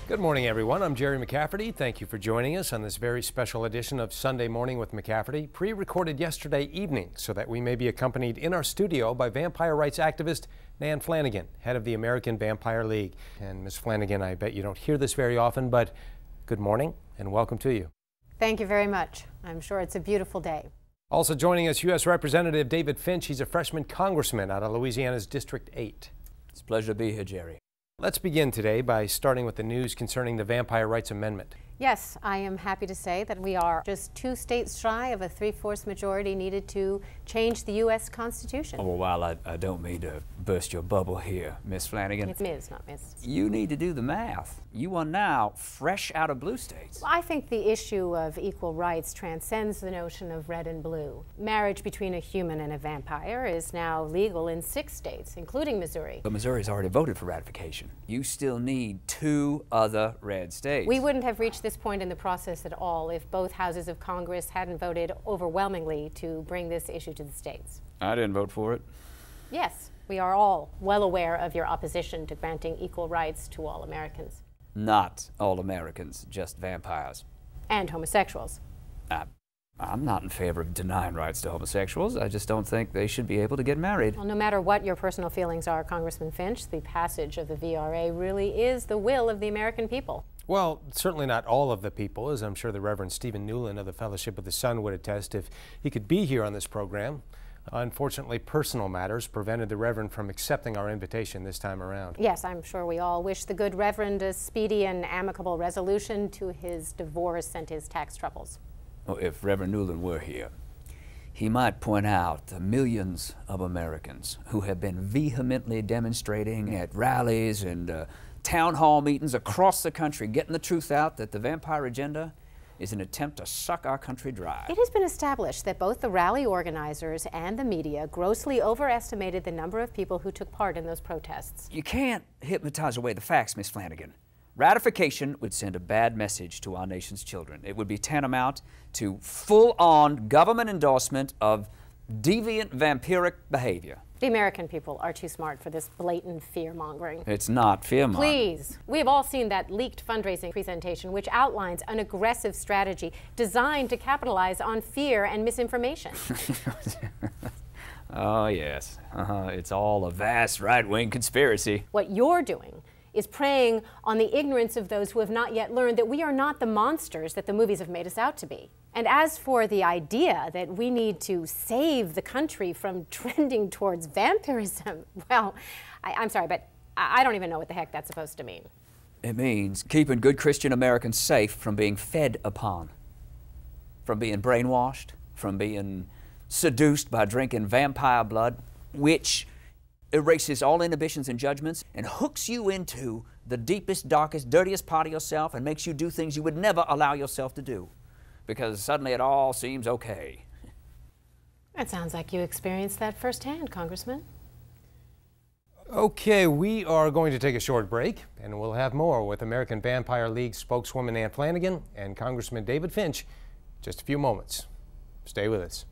Good morning, everyone. I'm Jerry McCafferty. Thank you for joining us on this very special edition of Sunday Morning with McCafferty, pre-recorded yesterday evening so that we may be accompanied in our studio by vampire rights activist Nan Flanagan, head of the American Vampire League. And Ms. Flanagan, I bet you don't hear this very often, but good morning and welcome to you. Thank you very much. I'm sure it's a beautiful day. Also joining us, U.S. Representative David Finch. He's a freshman congressman out of Louisiana's District 8. It's a pleasure to be here, Jerry. Let's begin today by starting with the news concerning the Vampire Rights Amendment. Yes, I am happy to say that we are just 2 states shy of a 3/4 majority needed to change the U.S. Constitution. Oh, well, while I don't mean to burst your bubble here, Miss Flanagan. It's Ms., not Miss. You need to do the math. You are now fresh out of blue states. Well, I think the issue of equal rights transcends the notion of red and blue. Marriage between a human and a vampire is now legal in 6 states, including Missouri. But Missouri's already voted for ratification. You still need 2 other red states. We wouldn't have reached this point in the process at all if both houses of Congress hadn't voted overwhelmingly to bring this issue to the states. I didn't vote for it. Yes, we are all well aware of your opposition to granting equal rights to all Americans. Not all Americans, just vampires. And homosexuals. I'm not in favor of denying rights to homosexuals. I just don't think they should be able to get married. Well, no matter what your personal feelings are, Congressman Finch, the passage of the VRA really is the will of the American people. Well, certainly not all of the people, as I'm sure the Reverend Stephen Newland of the Fellowship of the Sun would attest if he could be here on this program. Unfortunately, personal matters prevented the Reverend from accepting our invitation this time around. Yes, I'm sure we all wish the good Reverend a speedy and amicable resolution to his divorce and his tax troubles. Well, if Reverend Newland were here, he might point out the millions of Americans who have been vehemently demonstrating at rallies and town hall meetings across the country, getting the truth out that the vampire agenda is an attempt to suck our country dry. It has been established that both the rally organizers and the media grossly overestimated the number of people who took part in those protests. You can't hypnotize away the facts, Miss Flanagan. Ratification would send a bad message to our nation's children. It would be tantamount to full-on government endorsement of deviant vampiric behavior. The American people are too smart for this blatant fear-mongering. It's not fear-mongering. Please. We have all seen that leaked fundraising presentation which outlines an aggressive strategy designed to capitalize on fear and misinformation. Oh, yes. It's all a vast right-wing conspiracy. What you're doing is preying on the ignorance of those who have not yet learned that we are not the monsters that the movies have made us out to be. And as for the idea that we need to save the country from trending towards vampirism, well, I'm sorry, but I don't even know what the heck that's supposed to mean. It means keeping good Christian Americans safe from being fed upon, from being brainwashed, from being seduced by drinking vampire blood, which erases all inhibitions and judgments and hooks you into the deepest, darkest, dirtiest part of yourself and makes you do things you would never allow yourself to do because suddenly it all seems okay. That sounds like you experienced that firsthand, Congressman. Okay, we are going to take a short break, and we'll have more with American Vampire League spokeswoman Nan Flanagan and Congressman David Finch in just a few moments. Stay with us.